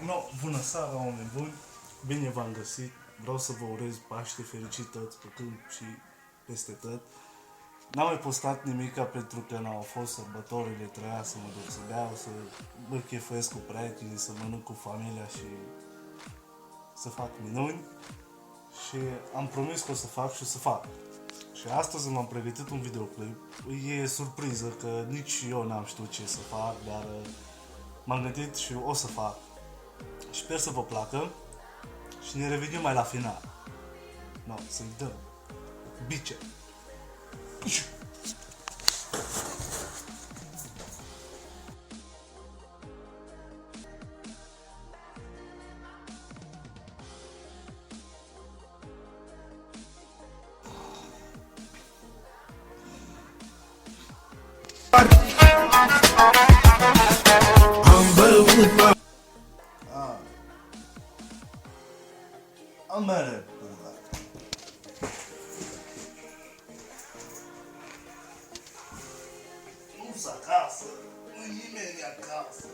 No, bună seara, oameni buni! Bine v-am găsit! Vreau să vă urez Paște fericit toți pe câmp și peste tot. N-am mai postat nimica pentru că n-au fost sărbătorile, trebuia să mă duc să beau, să mă chefuiesc cu prietenii, să mănânc cu familia și să fac minuni. Și am promis că o să fac și o să fac. Și astăzi m-am pregătit un videoclip. E surpriză că nici eu n-am știut ce să fac, dar m-am gândit și o să fac. Și sper să vă placă și ne revenim mai la final. No, să-i dăm bice. Am mere până la. Nu-s acasă, nu-i nimeni acasă.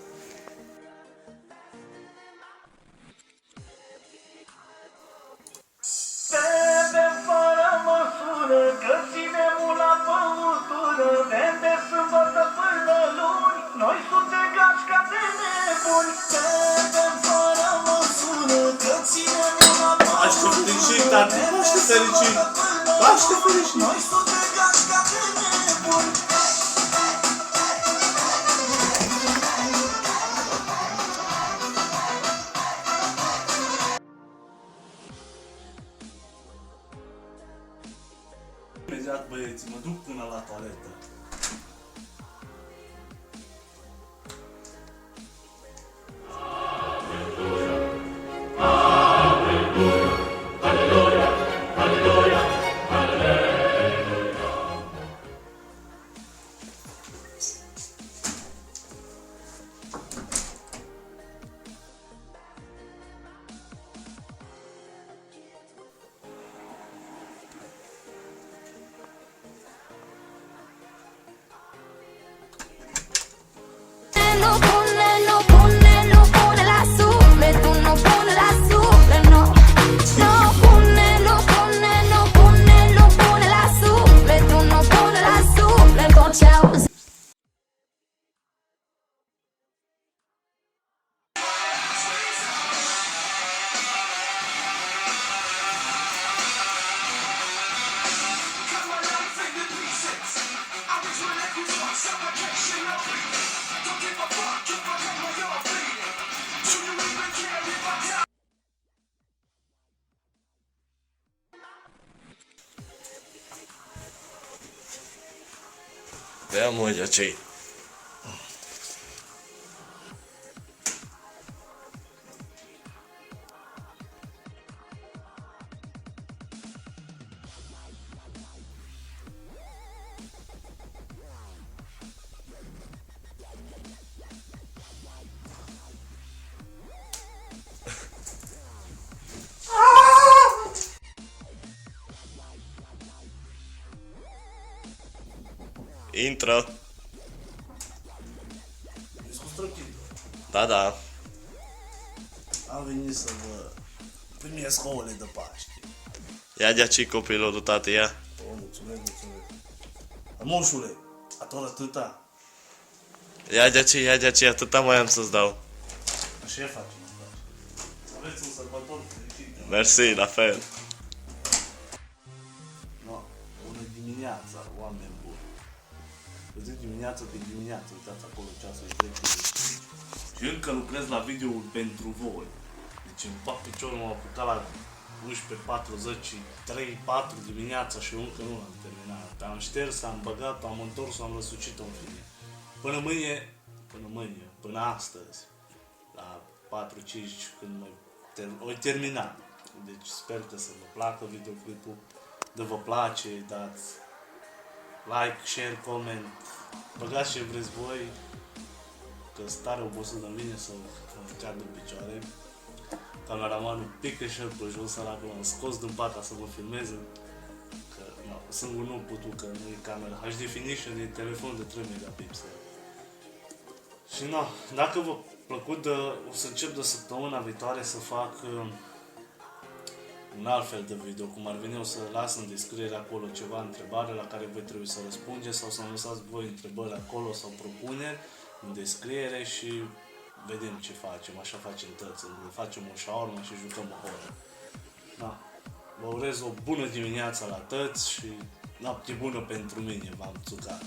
Bebe fără măsură, că ținem la băutură. Bebe sâmbătă până luni, noi suntem gașca de nebuni. Bebe fără măsură, că ținem la băutură. Paște fericit, tati, Paște fericit, Paște fericit. Noi suntem gașca de nebuni. Imediat, băieți, mă duc până la toaletă. No pone la sufle, tú no pone la sufle, no. No pone la sufle, tú no pone la sufle, entonces. Veamos ya, che. Intră. Discus tranquil. Da. Am venit să vă primesc ouăle de Paște. Ia de aici copilul tati, ia. Mulțumesc. Moșule, atunci atâta. Ia de aici, atâta mai am să-ți dau. Așa facem. Să aveți un sărbător fericit. Mersi, la fel. No, bună dimineața, oameni buni. Vă zic dimineață pe dimineață, uitați acolo ceasul e 3:45. Și încă lucrez la videoul pentru voi. Deci îmi fac piciorul, m-am apucat la 11:40, 3-4 dimineața și eu încă nu l-am terminat. Am șters, am băgat, am întors, am răsucit-o în fine. Până astăzi, la 4-5, când o terminat. Deci sper că să vă placă videoclipul, de vă place, dați like, share, comment, băgați ce vreți voi, că stare obosit în mine să mă ceară în picioare. Cameramanul pică și el pe jos, săracul l-am scos din pat ca să mă filmeze, că no, singur nu putut, că nu e camera HD definition, e telefon de 3 megapixel. Și no, dacă vă plăcut o să încep de săptămâna viitoare să fac un alt fel de video, cum ar veni, o să las în descriere acolo ceva întrebare la care voi trebuie să răspundeți sau să-mi lăsați voi întrebări acolo sau propuneri în descriere și vedem ce facem, așa facem toți, facem o shawarma și jucăm o horă. Da. Vă urez o bună dimineață la toți și noapte bună pentru mine, v-am țucat.